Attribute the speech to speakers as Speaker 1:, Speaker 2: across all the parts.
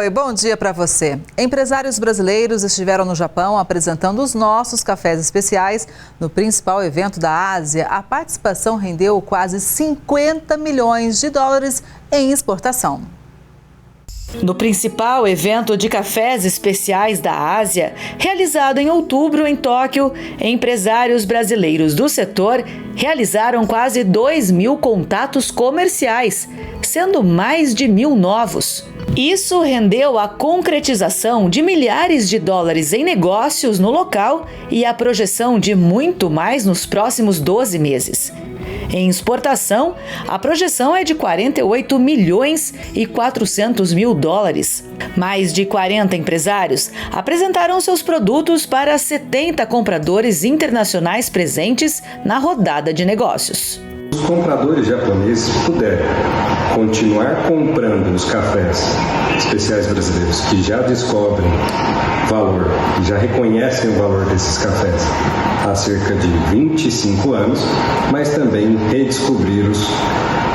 Speaker 1: Oi, bom dia para você. Empresários brasileiros estiveram no Japão apresentando os nossos cafés especiais no principal evento da Ásia. A participação rendeu quase 50 milhões de dólares em exportação.
Speaker 2: No principal evento de cafés especiais da Ásia, realizado em outubro em Tóquio, empresários brasileiros do setor realizaram quase 2.000 contatos comerciais, sendo mais de 1.000 novos. Isso rendeu a concretização de milhares de dólares em negócios no local e a projeção de muito mais nos próximos 12 meses. Em exportação, a projeção é de 48 milhões e 400 mil dólares. Mais de 40 empresários apresentaram seus produtos para 70 compradores internacionais presentes na rodada de negócios.
Speaker 3: Os compradores japoneses puderam continuar comprando os cafés especiais brasileiros que já descobrem valor, que já reconhecem o valor desses cafés há cerca de 25 anos, mas também redescobrir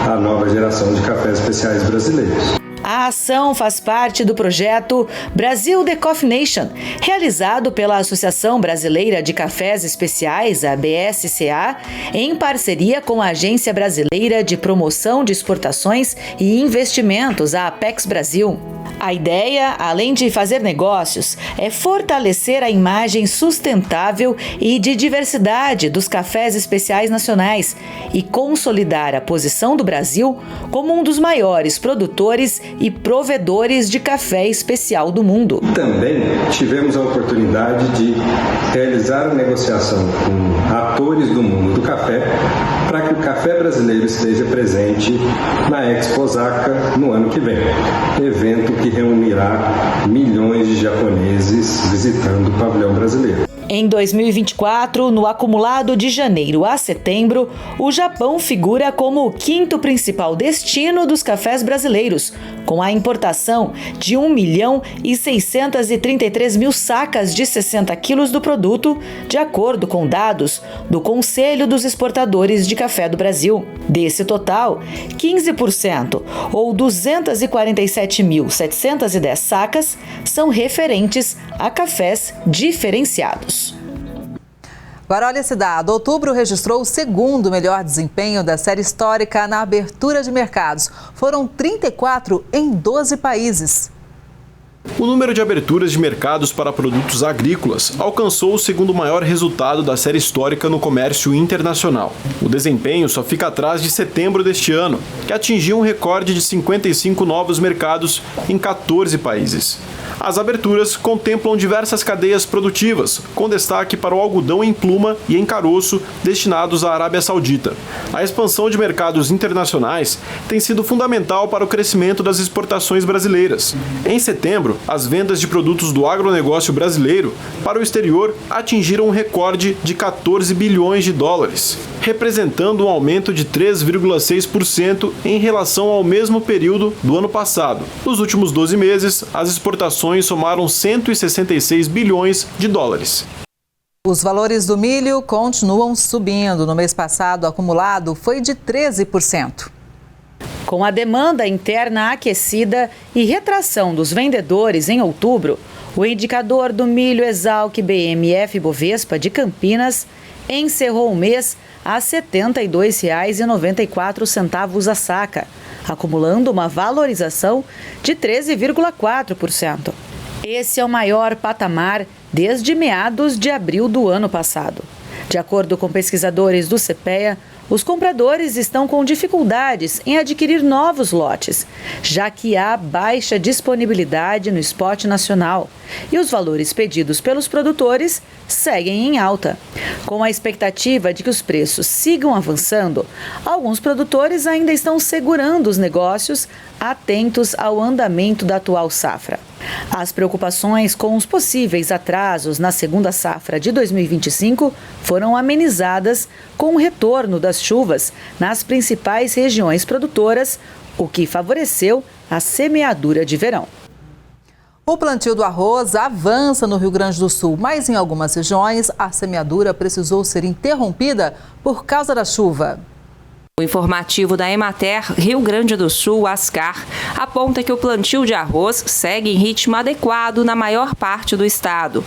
Speaker 3: a nova geração de cafés especiais brasileiros.
Speaker 2: A ação faz parte do projeto Brasil The Coffee Nation, realizado pela Associação Brasileira de Cafés Especiais, a BSCA, em parceria com a Agência Brasileira de Promoção de Exportações e Investimentos, a Apex Brasil. A ideia, além de fazer negócios, é fortalecer a imagem sustentável e de diversidade dos cafés especiais nacionais e consolidar a posição do Brasil como um dos maiores produtores e provedores de café especial do mundo.
Speaker 3: Também tivemos a oportunidade de realizar uma negociação com atores do mundo do café para que o café brasileiro esteja presente na Expo Osaka no ano que vem, evento que reunirá milhões de japoneses visitando o pavilhão brasileiro.
Speaker 2: Em 2024, no acumulado de janeiro a setembro, o Japão figura como o quinto principal destino dos cafés brasileiros, com a importação de 1.633.000 sacas de 60 quilos do produto, de acordo com dados do Conselho dos Exportadores de Café do Brasil. Desse total, 15%, ou 247.710 sacas, são referentes a cafés diferenciados.
Speaker 1: Agora olha esse dado, outubro registrou o segundo melhor desempenho da série histórica na abertura de mercados. Foram 34 em 12 países.
Speaker 4: O número de aberturas de mercados para produtos agrícolas alcançou o segundo maior resultado da série histórica no comércio internacional. O desempenho só fica atrás de setembro deste ano, que atingiu um recorde de 55 novos mercados em 14 países. As aberturas contemplam diversas cadeias produtivas, com destaque para o algodão em pluma e em caroço destinados à Arábia Saudita. A expansão de mercados internacionais tem sido fundamental para o crescimento das exportações brasileiras. Em setembro, as vendas de produtos do agronegócio brasileiro para o exterior atingiram um recorde de 14 bilhões de dólares, representando um aumento de 3,6% em relação ao mesmo período do ano passado. Nos últimos 12 meses, as exportações somaram 166 bilhões de dólares.
Speaker 1: Os valores do milho continuam subindo. No mês passado, o acumulado foi de 13%.
Speaker 2: Com a demanda interna aquecida e retração dos vendedores em outubro, o indicador do milho Exalc BMF Bovespa de Campinas encerrou o mês a R$ 72,94 a saca, acumulando uma valorização de 13,4%. Esse é o maior patamar desde meados de abril do ano passado. De acordo com pesquisadores do CPEA, os compradores estão com dificuldades em adquirir novos lotes, já que há baixa disponibilidade no spot nacional e os valores pedidos pelos produtores seguem em alta. Com a expectativa de que os preços sigam avançando, alguns produtores ainda estão segurando os negócios, atentos ao andamento da atual safra. As preocupações com os possíveis atrasos na segunda safra de 2025 foram amenizadas com o retorno das chuvas nas principais regiões produtoras, o que favoreceu a semeadura de verão.
Speaker 1: O plantio do arroz avança no Rio Grande do Sul, mas em algumas regiões a semeadura precisou ser interrompida por causa da chuva.
Speaker 5: O informativo da Emater Rio Grande do Sul, Ascar, aponta que o plantio de arroz segue em ritmo adequado na maior parte do estado,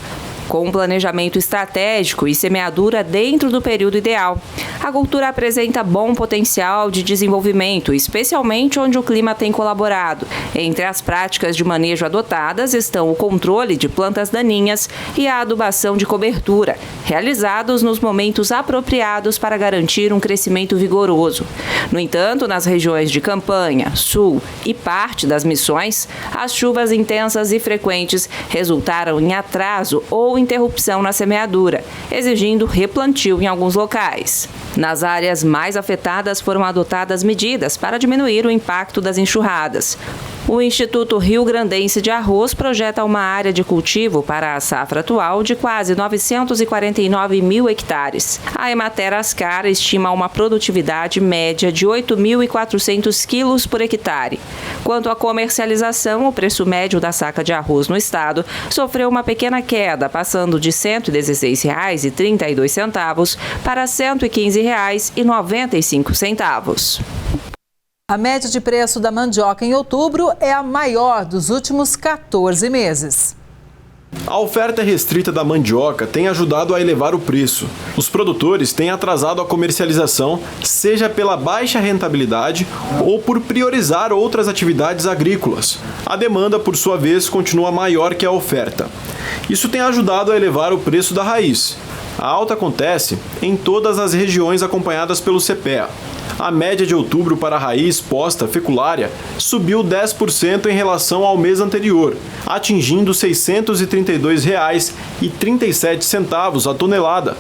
Speaker 5: com um planejamento estratégico e semeadura dentro do período ideal. A cultura apresenta bom potencial de desenvolvimento, especialmente onde o clima tem colaborado. Entre as práticas de manejo adotadas estão o controle de plantas daninhas e a adubação de cobertura, realizados nos momentos apropriados para garantir um crescimento vigoroso. No entanto, nas regiões de Campanha, Sul e parte das Missões, as chuvas intensas e frequentes resultaram em atraso ou interrupção na semeadura, exigindo replantio em alguns locais. Nas áreas mais afetadas foram adotadas medidas para diminuir o impacto das enxurradas. O Instituto Rio Grandense de Arroz projeta uma área de cultivo para a safra atual de quase 949 mil hectares. A Emater Ascar estima uma produtividade média de 8.400 quilos por hectare. Quanto à comercialização, o preço médio da saca de arroz no estado sofreu uma pequena queda, passando de R$ 116,32 para R$ 115,95.
Speaker 1: A média de preço da mandioca em outubro é a maior dos últimos 14 meses.
Speaker 4: A oferta restrita da mandioca tem ajudado a elevar o preço. Os produtores têm atrasado a comercialização, seja pela baixa rentabilidade ou por priorizar outras atividades agrícolas. A demanda, por sua vez, continua maior que a oferta. Isso tem ajudado a elevar o preço da raiz. A alta acontece em todas as regiões acompanhadas pelo CPEA. A média de outubro para a raiz posta feculária subiu 10% em relação ao mês anterior, atingindo R$ 632,37 a tonelada,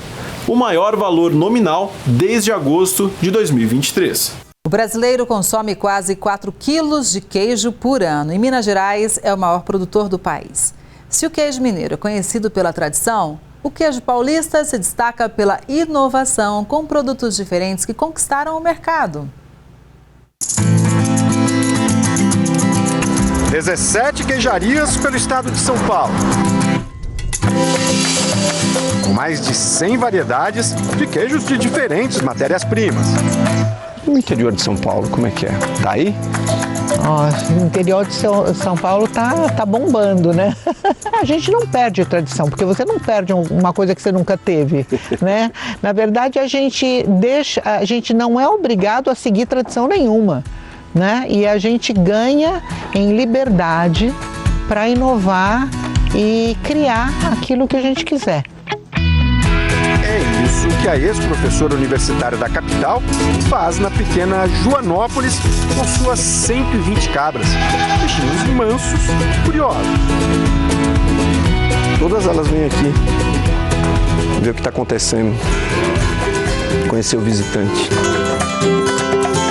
Speaker 4: o maior valor nominal desde agosto de 2023.
Speaker 1: O brasileiro consome quase 4 quilos de queijo por ano. Em Minas Gerais, é o maior produtor do país. Se o queijo mineiro é conhecido pela tradição, o queijo paulista se destaca pela inovação com produtos diferentes que conquistaram o mercado.
Speaker 6: 17 queijarias pelo estado de São Paulo. Com mais de 100 variedades de queijos de diferentes matérias-primas. O interior de São Paulo, como é que é? Tá aí?
Speaker 7: O interior de São Paulo tá bombando, né? A gente não perde a tradição, porque você não perde uma coisa que você nunca teve, né? Na verdade, a gente não é obrigado a seguir tradição nenhuma, né? E a gente ganha em liberdade para inovar e criar aquilo que a gente quiser.
Speaker 6: É isso que a ex-professora universitária da capital faz na pequena Joanópolis com suas 120 cabras, bichinhos mansos, curiosos. Todas elas vêm aqui ver o que está acontecendo, conhecer o visitante.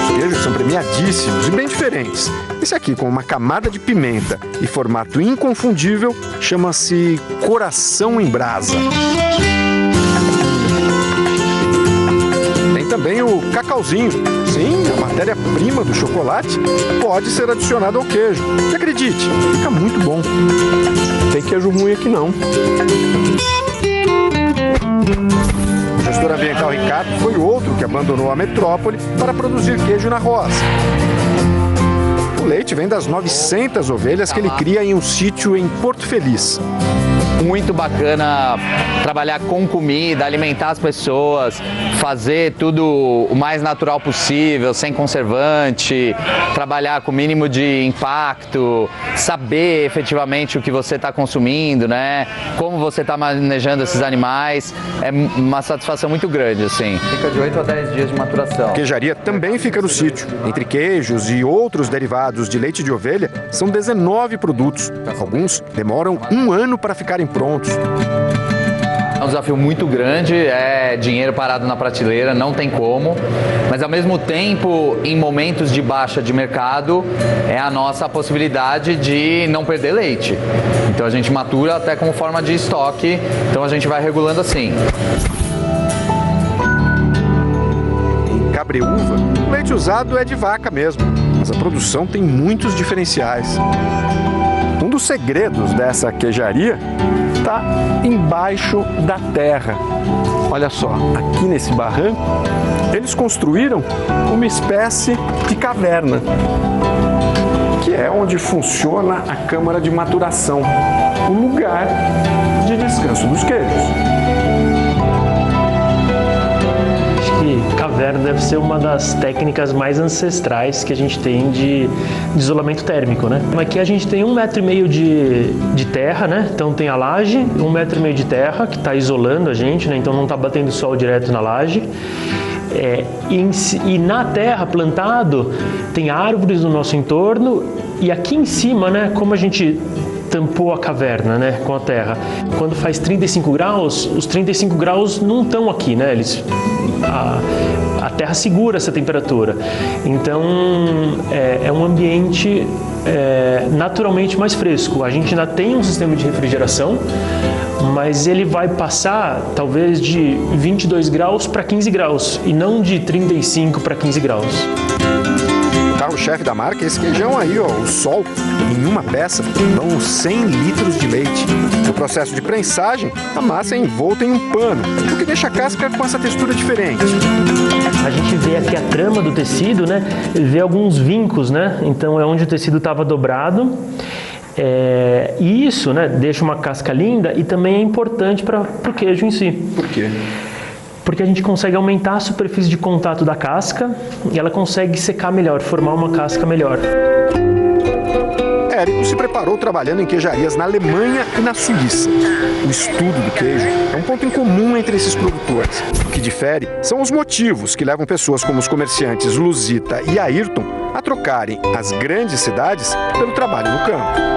Speaker 6: Os queijos são premiadíssimos e bem diferentes. Esse aqui, com uma camada de pimenta e formato inconfundível, chama-se Coração em Brasa. Também o cacauzinho. Sim, a matéria-prima do chocolate pode ser adicionada ao queijo. E acredite, fica muito bom. Não tem queijo ruim aqui não. O gestor ambiental Ricardo foi outro que abandonou a metrópole para produzir queijo na roça. O leite vem das 900 ovelhas que ele cria em um sítio em Porto Feliz.
Speaker 8: Muito bacana trabalhar com comida, alimentar as pessoas, fazer tudo o mais natural possível, sem conservante, trabalhar com o mínimo de impacto, saber efetivamente o que você está consumindo, né? Como você está manejando esses animais, é uma satisfação muito grande, assim. Fica de 8 a 10 dias de maturação.
Speaker 6: A queijaria também fica no sítio. Entre queijos e outros derivados de leite de ovelha, são 19 produtos. Alguns demoram 1 ano para ficarem prontos.
Speaker 8: É um desafio muito grande, é dinheiro parado na prateleira, não tem como, mas ao mesmo tempo, em momentos de baixa de mercado, é a nossa possibilidade de não perder leite. Então a gente matura até como forma de estoque, então a gente vai regulando assim.
Speaker 6: Em Cabreúva, o leite usado é de vaca mesmo, mas a produção tem muitos diferenciais. Um dos segredos dessa queijaria está embaixo da terra. Olha só, aqui nesse barranco, eles construíram uma espécie de caverna, que é onde funciona a câmara de maturação, o lugar de descanso dos queijos.
Speaker 9: Caverna deve ser uma das técnicas mais ancestrais que a gente tem de isolamento térmico, né? Aqui a gente tem 1,5 metro de terra, né? Então tem a laje, 1,5 metro de terra que está isolando a gente, né? Então não está batendo sol direto na laje. E na terra plantado tem árvores no nosso entorno, e aqui em cima, né? Como a gente tampou a caverna, né, com a terra. Quando faz 35 graus, os 35 graus não estão aqui, né? A terra segura essa temperatura. Então, é um ambiente naturalmente mais fresco. A gente ainda tem um sistema de refrigeração, mas ele vai passar talvez de 22 graus para 15 graus e não de 35 para 15 graus.
Speaker 6: O chefe da marca, esse queijão aí, ó, o Sol, em uma peça, dão 100 litros de leite. No processo de prensagem, a massa é envolta em um pano, o que deixa a casca com essa textura diferente.
Speaker 9: A gente vê aqui a trama do tecido, né? Vê alguns vincos, né? Então é onde o tecido estava dobrado. E isso, né, deixa uma casca linda e também é importante para o queijo em si.
Speaker 6: Por quê?
Speaker 9: Porque a gente consegue aumentar a superfície de contato da casca e ela consegue secar melhor, formar uma casca melhor.
Speaker 6: Érico se preparou trabalhando em queijarias na Alemanha e na Suíça. O estudo do queijo é um ponto em comum entre esses produtores. O que difere são os motivos que levam pessoas como os comerciantes Luzita e Ayrton a trocarem as grandes cidades pelo trabalho no campo.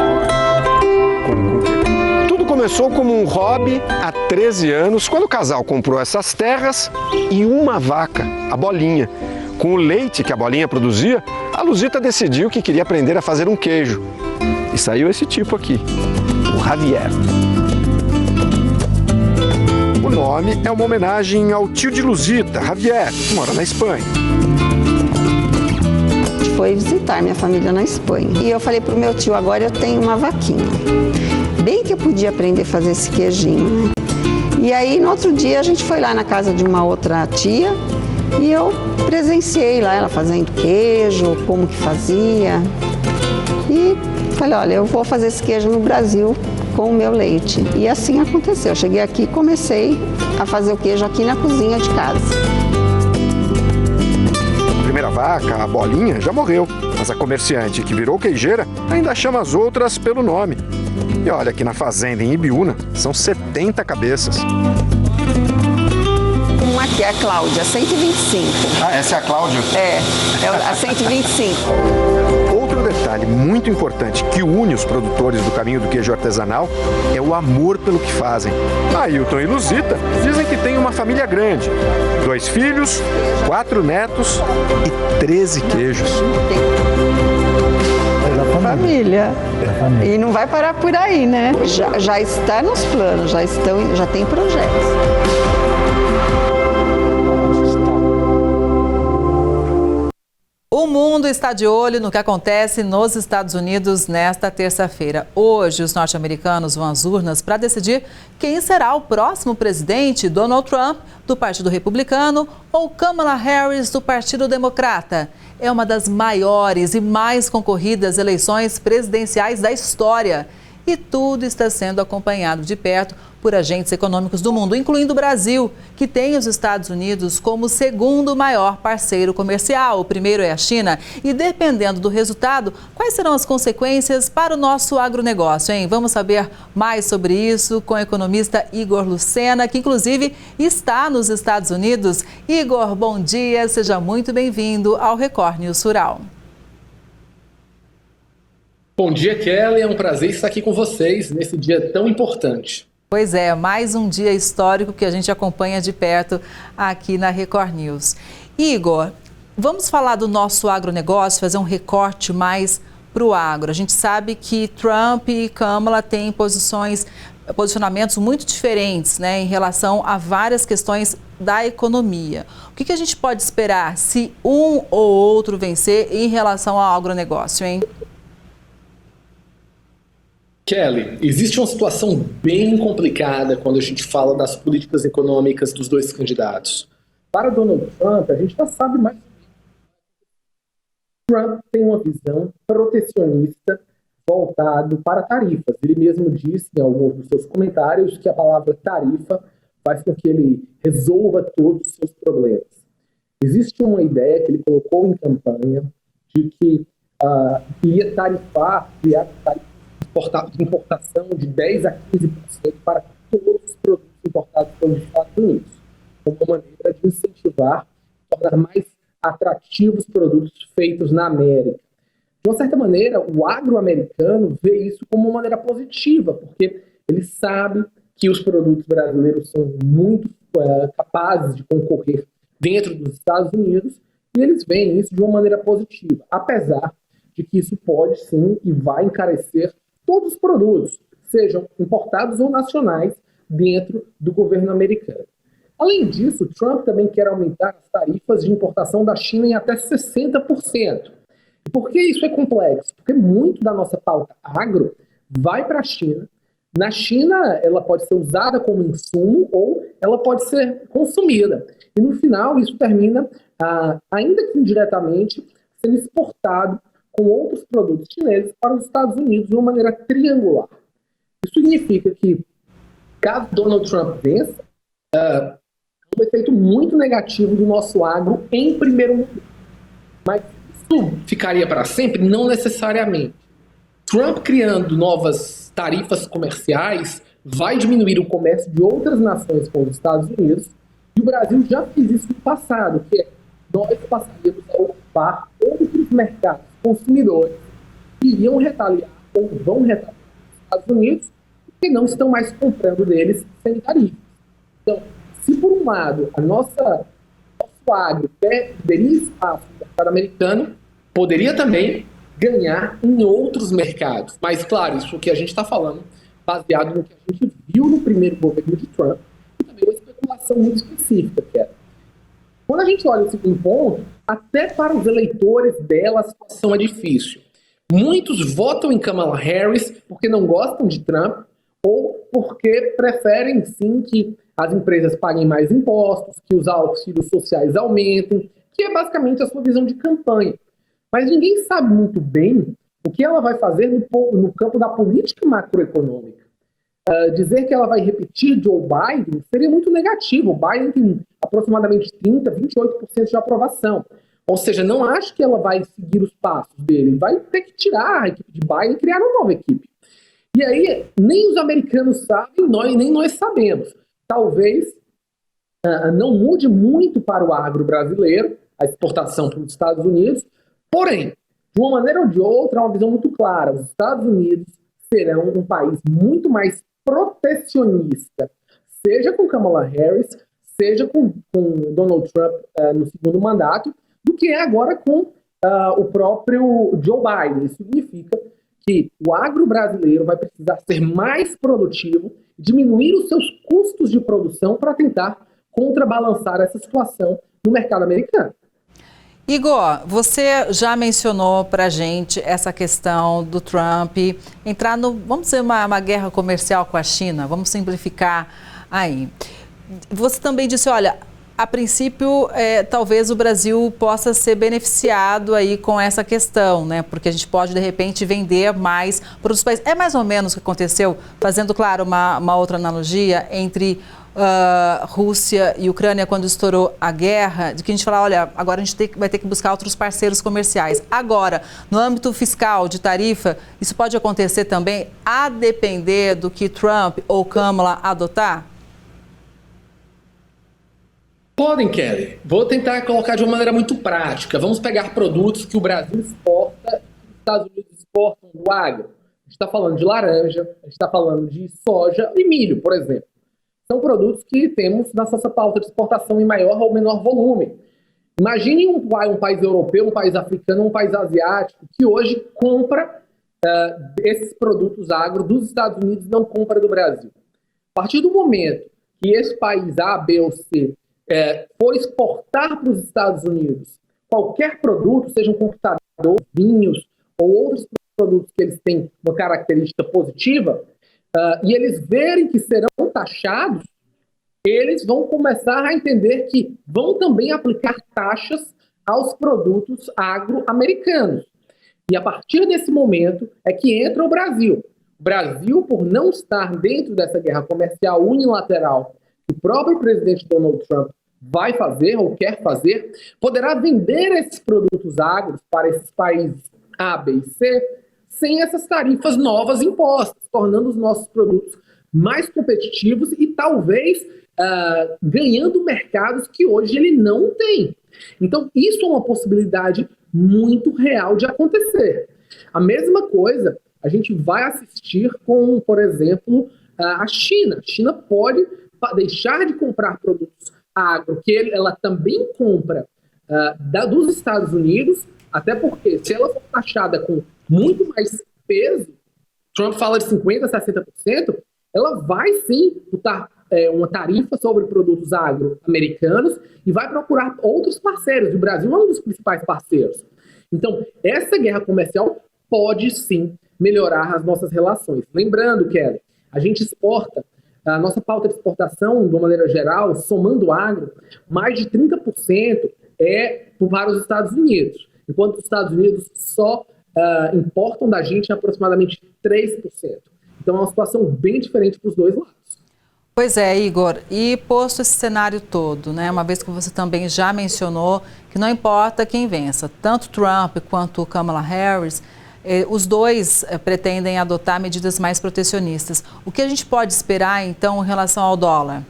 Speaker 6: Começou como um hobby há 13 anos, quando o casal comprou essas terras e uma vaca, a Bolinha. Com o leite que a Bolinha produzia, a Luzita decidiu que queria aprender a fazer um queijo. E saiu esse tipo aqui, o Javier. O nome é uma homenagem ao tio de Luzita, Javier, que mora na Espanha.
Speaker 10: Foi visitar minha família na Espanha. E eu falei pro meu tio, agora eu tenho uma vaquinha. Bem que eu podia aprender a fazer esse queijinho, né? E aí, no outro dia, a gente foi lá na casa de uma outra tia e eu presenciei lá ela fazendo queijo, como que fazia. E falei, olha, eu vou fazer esse queijo no Brasil com o meu leite. E assim aconteceu. Eu cheguei aqui e comecei a fazer o queijo aqui na cozinha de casa.
Speaker 6: A primeira vaca, a Bolinha, já morreu, mas a comerciante que virou queijeira ainda chama as outras pelo nome. E olha, aqui na fazenda, em Ibiúna, são 70 cabeças.
Speaker 10: Uma aqui é a Cláudia, 125.
Speaker 6: Ah, essa é a Cláudia?
Speaker 10: É a 125.
Speaker 6: Outro detalhe muito importante que une os produtores do caminho do queijo artesanal é o amor pelo que fazem. Ailton e Luzita dizem que têm uma família grande. 2 filhos, 4 netos e 13 queijos.
Speaker 10: Família. E não vai parar por aí, né? Já está nos planos, já tem projetos.
Speaker 1: O mundo está de olho no que acontece nos Estados Unidos nesta terça-feira. Hoje, os norte-americanos vão às urnas para decidir quem será o próximo presidente, Donald Trump, do Partido Republicano, ou Kamala Harris, do Partido Democrata. É uma das maiores e mais concorridas eleições presidenciais da história. E tudo está sendo acompanhado de perto por agentes econômicos do mundo, incluindo o Brasil, que tem os Estados Unidos como o segundo maior parceiro comercial. O primeiro é a China. E dependendo do resultado, quais serão as consequências para o nosso agronegócio, hein? Vamos saber mais sobre isso com o economista Igor Lucena, que inclusive está nos Estados Unidos. Igor, bom dia, seja muito bem-vindo ao Record News Rural.
Speaker 11: Bom dia, Kelly. É um prazer estar aqui com vocês nesse dia tão importante.
Speaker 1: Pois é, mais um dia histórico que a gente acompanha de perto aqui na Record News. Igor, vamos falar do nosso agronegócio, fazer um recorte mais para o agro. A gente sabe que Trump e Kamala têm posicionamentos muito diferentes, né, em relação a várias questões da economia. O que a gente pode esperar se um ou outro vencer em relação ao agronegócio, hein?
Speaker 11: Kelly, existe uma situação bem complicada quando a gente fala das políticas econômicas dos dois candidatos. para Donald Trump, a gente já sabe mais. Trump tem uma visão protecionista voltado para tarifas. Ele mesmo disse em alguns dos seus comentários que a palavra tarifa faz com que ele resolva todos os seus problemas. Existe uma ideia que ele colocou em campanha de que iria tarifar, criar tarifa de importação de 10% a 15% para todos os produtos importados pelos Estados Unidos, como uma maneira de incentivar, tornar mais atrativos produtos feitos na América. De uma certa maneira, o agro-americano vê isso como uma maneira positiva, porque ele sabe que os produtos brasileiros são muito capazes de concorrer dentro dos Estados Unidos, e eles veem isso de uma maneira positiva, apesar de que isso pode sim e vai encarecer todos os produtos, sejam importados ou nacionais, dentro do governo americano. Além disso, Trump também quer aumentar as tarifas de importação da China em até 60%. E por que isso é complexo? Porque muito da nossa pauta agro vai para a China. Na China, ela pode ser usada como insumo ou ela pode ser consumida. E no final, isso termina, ainda que indiretamente, sendo exportado com outros produtos chineses para os Estados Unidos de uma maneira triangular. Isso significa que, caso Donald Trump vença, um efeito muito negativo do nosso agro em primeiro mundo. Mas isso ficaria para sempre? Não necessariamente. Trump criando novas tarifas comerciais vai diminuir o comércio de outras nações com os Estados Unidos, e o Brasil já fez isso no passado, que é nós passaríamos a ocupar outros mercados consumidores que iriam retaliar ou vão retaliar os Estados Unidos, porque não estão mais comprando deles sem tarifas. Então, se por um lado nosso agro perderia espaço no mercado americano, poderia também ganhar em outros mercados. Mas, claro, isso que a gente está falando, baseado no que a gente viu no primeiro governo de Trump, e também uma especulação muito específica, que é. Quando a gente olha o segundo ponto, até para os eleitores dela a situação é difícil. Muitos votam em Kamala Harris porque não gostam de Trump ou porque preferem, sim, que as empresas paguem mais impostos, que os auxílios sociais aumentem, que é basicamente a sua visão de campanha. Mas ninguém sabe muito bem o que ela vai fazer no campo da política macroeconômica. Dizer que ela vai repetir Joe Biden seria muito negativo. O Biden tem aproximadamente 30%, 28% de aprovação. Ou seja, não acho que ela vai seguir os passos dele. Vai ter que tirar a equipe de Biden e criar uma nova equipe. E aí, nem os americanos sabem, nem nós sabemos. Talvez não mude muito para o agro brasileiro, a exportação para os Estados Unidos. Porém, de uma maneira ou de outra, há uma visão muito clara. Os Estados Unidos serão um país muito mais protecionista, seja com Kamala Harris, seja com Donald Trump no segundo mandato, do que é agora com o próprio Joe Biden. Isso significa que o agro brasileiro vai precisar ser mais produtivo, diminuir os seus custos de produção para tentar contrabalançar essa situação no mercado americano.
Speaker 1: Igor, você já mencionou para a gente essa questão do Trump entrar vamos dizer, uma guerra comercial com a China, vamos simplificar aí. Você também disse, olha, a princípio, talvez o Brasil possa ser beneficiado aí com essa questão, né? Porque a gente pode, de repente, vender mais para os países. É mais ou menos o que aconteceu, fazendo, claro, uma outra analogia entre Rússia e Ucrânia, quando estourou a guerra, de que a gente fala, olha, agora a gente vai ter que buscar outros parceiros comerciais. Agora, no âmbito fiscal, de tarifa, isso pode acontecer também, a depender do que Trump ou Kamala adotar?
Speaker 11: Podem, Kelly. Vou tentar colocar de uma maneira muito prática. Vamos pegar produtos que o Brasil exporta e que os Estados Unidos exportam do agro. A gente está falando de laranja, a gente está falando de soja e milho, por exemplo. São produtos que temos na nossa pauta de exportação em maior ou menor volume. Imagine um país europeu, um país africano, um país asiático que hoje compra esses produtos agro dos Estados Unidos e não compra do Brasil. A partir do momento que esse país A, B ou C for exportar para os Estados Unidos qualquer produto, seja um computador, vinhos ou outros produtos que eles têm uma característica positiva, e eles verem que serão taxados, eles vão começar a entender que vão também aplicar taxas aos produtos agro-americanos. E a partir desse momento é que entra o Brasil. O Brasil, por não estar dentro dessa guerra comercial unilateral que o próprio presidente Donald Trump vai fazer ou quer fazer, poderá vender esses produtos agros para esses países A, B e C sem essas tarifas novas impostas, tornando os nossos produtos mais competitivos e talvez ganhando mercados que hoje ele não tem. Então, isso é uma possibilidade muito real de acontecer. A mesma coisa a gente vai assistir com, por exemplo, a China. A China pode deixar de comprar produtos agro, que ela também compra dos Estados Unidos, até porque se ela for taxada com muito mais peso, Trump fala de 50%, 60%, ela vai sim botar uma tarifa sobre produtos agro-americanos e vai procurar outros parceiros. O Brasil é um dos principais parceiros. Então, essa guerra comercial pode sim melhorar as nossas relações. Lembrando, Kelly, a gente exporta, a nossa pauta de exportação, de uma maneira geral, somando o agro, mais de 30% é para os Estados Unidos, enquanto os Estados Unidos só importam da gente aproximadamente 3%. Então é uma situação bem diferente para os dois lados.
Speaker 1: Pois é, Igor, e posto esse cenário todo, né, uma vez que você também já mencionou que não importa quem vença, tanto Trump quanto Kamala Harris, os dois pretendem adotar medidas mais protecionistas. O que a gente pode esperar, então, em relação ao dólar?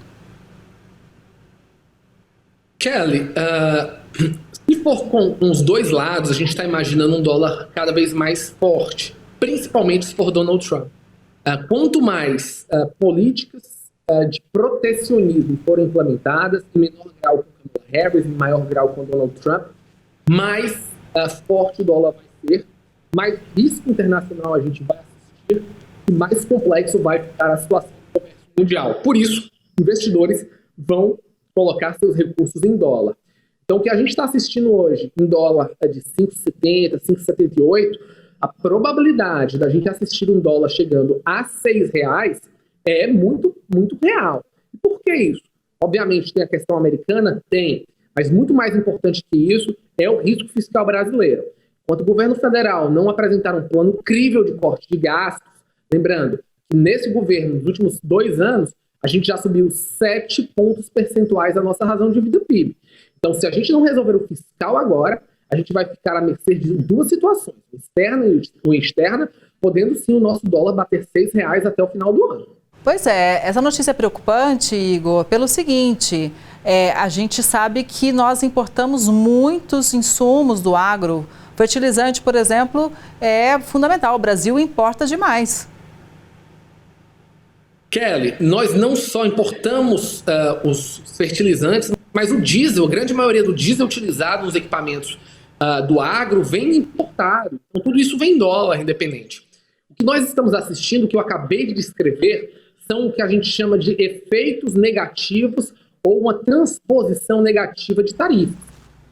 Speaker 11: Kelly, se for com os dois lados, a gente está imaginando um dólar cada vez mais forte, principalmente se for Donald Trump. Quanto mais políticas de protecionismo forem implementadas, em menor grau com Kamala Harris, em maior grau com Donald Trump, mais forte o dólar vai ser, mais risco internacional a gente vai assistir e mais complexo vai ficar a situação do comércio mundial. Por isso, investidores vão colocar seus recursos em dólar. Então, o que a gente está assistindo hoje em dólar de 5,70, 5,78, a probabilidade da gente assistir um dólar chegando a R$6 é muito, muito real. E por que isso? Obviamente tem a questão americana? Tem. Mas muito mais importante que isso é o risco fiscal brasileiro. Enquanto o governo federal não apresentar um plano crível de corte de gastos, lembrando que nesse governo, nos últimos 2 anos, a gente já subiu 7 pontos percentuais a nossa razão de vida PIB. Então, se a gente não resolver o fiscal agora, a gente vai ficar à mercê de 2 situações, externa e externa, podendo sim o nosso dólar bater R$6 até o final do ano.
Speaker 1: Pois é, essa notícia é preocupante, Igor, pelo seguinte, a gente sabe que nós importamos muitos insumos do agro. Fertilizante, por exemplo, é fundamental, o Brasil importa demais.
Speaker 11: Kelly, nós não só importamos os fertilizantes, mas o diesel, a grande maioria do diesel utilizado nos equipamentos do agro vem importado. Então, tudo isso vem em dólar independente. O que nós estamos assistindo, que eu acabei de descrever, são o que a gente chama de efeitos negativos ou uma transposição negativa de tarifas.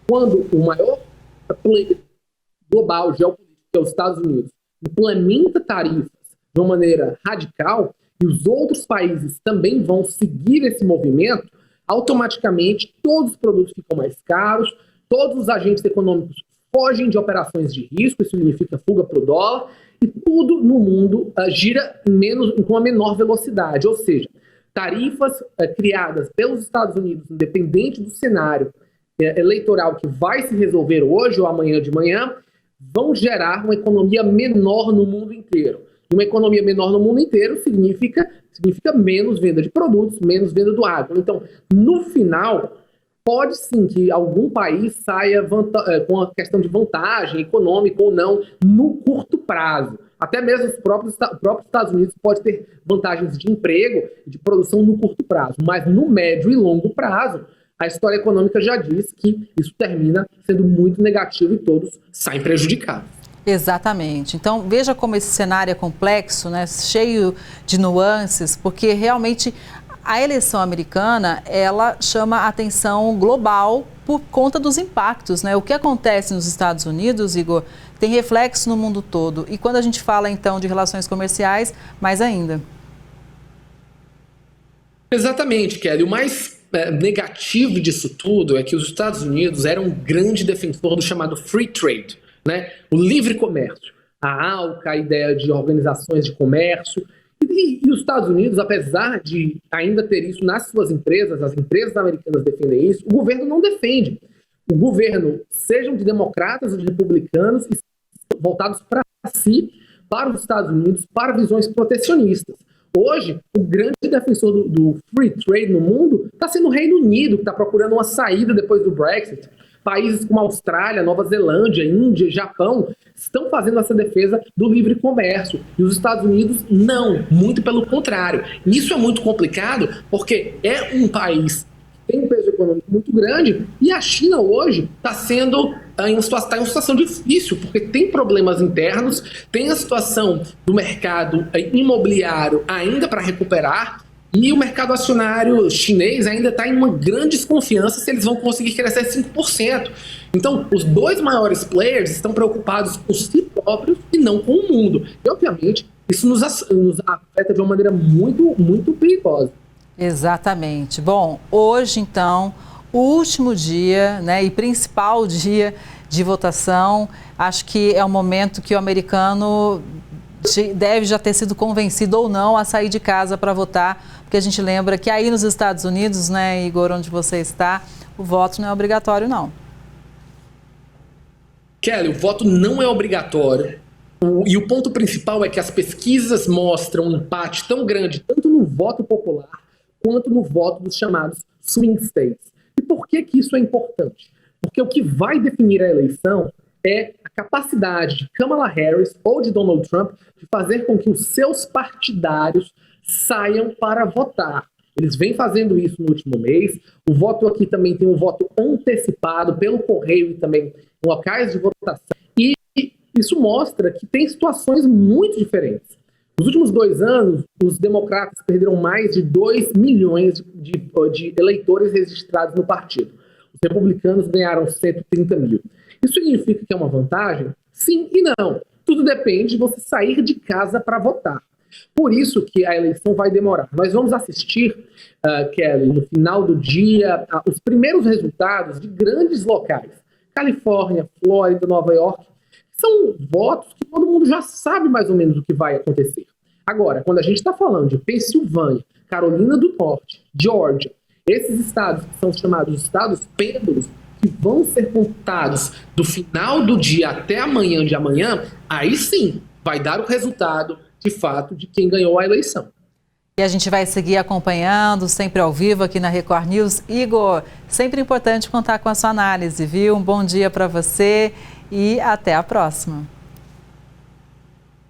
Speaker 11: Quando o maior player global geopolítico, que é os Estados Unidos, implementa tarifas de uma maneira radical e os outros países também vão seguir esse movimento, automaticamente todos os produtos ficam mais caros, todos os agentes econômicos fogem de operações de risco, isso significa fuga para o dólar, e tudo no mundo gira com uma menor velocidade, ou seja, tarifas criadas pelos Estados Unidos, independente do cenário eleitoral que vai se resolver hoje ou amanhã de manhã, vão gerar uma economia menor no mundo inteiro. E uma economia menor no mundo inteiro significa menos venda de produtos, menos venda do agro. Então, no final, pode sim que algum país saia com a questão de vantagem econômica ou não no curto prazo. Até mesmo os próprios Estados Unidos pode ter vantagens de emprego e de produção no curto prazo. Mas no médio e longo prazo, a história econômica já diz que isso termina sendo muito negativo e todos saem prejudicados.
Speaker 1: Exatamente. Então, veja como esse cenário é complexo, né? Cheio de nuances, porque realmente a eleição americana, ela chama a atenção global por conta dos impactos, né? O que acontece nos Estados Unidos, Igor, tem reflexo no mundo todo. E quando a gente fala, então, de relações comerciais, mais ainda.
Speaker 11: Exatamente, Kelly. O mais negativo disso tudo é que os Estados Unidos eram um grande defensor do chamado free trade, né? O livre comércio. A ALCA, a ideia de organizações de comércio. E os Estados Unidos, apesar de ainda ter isso nas suas empresas, as empresas americanas defendem isso, o governo não defende. O governo, sejam de democratas ou de republicanos, voltados para si, para os Estados Unidos, para visões protecionistas. Hoje, o grande defensor do free trade no mundo está sendo o Reino Unido, que está procurando uma saída depois do Brexit. Países como a Austrália, Nova Zelândia, Índia, Japão estão fazendo essa defesa do livre comércio. E os Estados Unidos não, muito pelo contrário. Isso é muito complicado porque é um país que tem um peso econômico muito grande e a China hoje está em uma situação difícil porque tem problemas internos, tem a situação do mercado imobiliário ainda para recuperar. E o mercado acionário chinês ainda está em uma grande desconfiança se eles vão conseguir crescer 5%. Então, os dois maiores players estão preocupados com si próprios e não com o mundo. E, obviamente, isso nos afeta de uma maneira muito, muito perigosa.
Speaker 1: Exatamente. Bom, hoje, então, o último dia, né, e principal dia de votação, acho que é o momento que o americano deve já ter sido convencido ou não a sair de casa para votar, porque a gente lembra que aí nos Estados Unidos, né, Igor, onde você está, o voto não é obrigatório, não.
Speaker 11: Kelly, o voto não é obrigatório. E o ponto principal é que as pesquisas mostram um empate tão grande, tanto no voto popular, quanto no voto dos chamados swing states. E por que isso é importante? Porque o que vai definir a eleição é a capacidade de Kamala Harris ou de Donald Trump de fazer com que os seus partidários saiam para votar. Eles vêm fazendo isso no último mês. O voto aqui também tem um voto antecipado pelo correio e também em locais de votação. E isso mostra que tem situações muito diferentes. Nos últimos 2 anos, os democratas perderam mais de 2 milhões de eleitores registrados no partido. Os republicanos ganharam 130 mil. Isso significa que é uma vantagem? Sim e não. Tudo depende de você sair de casa para votar. Por isso que a eleição vai demorar. Nós vamos assistir, Kelly, no final do dia, os primeiros resultados de grandes locais. Califórnia, Flórida, Nova York. São votos que todo mundo já sabe mais ou menos o que vai acontecer. Agora, quando a gente está falando de Pensilvânia, Carolina do Norte, Geórgia, esses estados que são chamados estados pêndulos, que vão ser contados do final do dia até amanhã de amanhã, aí sim vai dar o resultado, de fato, de quem ganhou a eleição.
Speaker 1: E a gente vai seguir acompanhando, sempre ao vivo aqui na Record News. Igor, sempre importante contar com a sua análise, viu? Um bom dia para você e até a próxima.
Speaker 11: Muito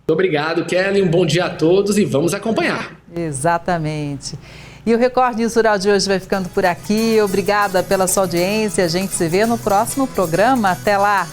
Speaker 11: obrigado, Kelly. Um bom dia a todos e vamos acompanhar.
Speaker 1: Exatamente. E o Record News Rural de hoje vai ficando por aqui. Obrigada pela sua audiência. A gente se vê no próximo programa. Até lá!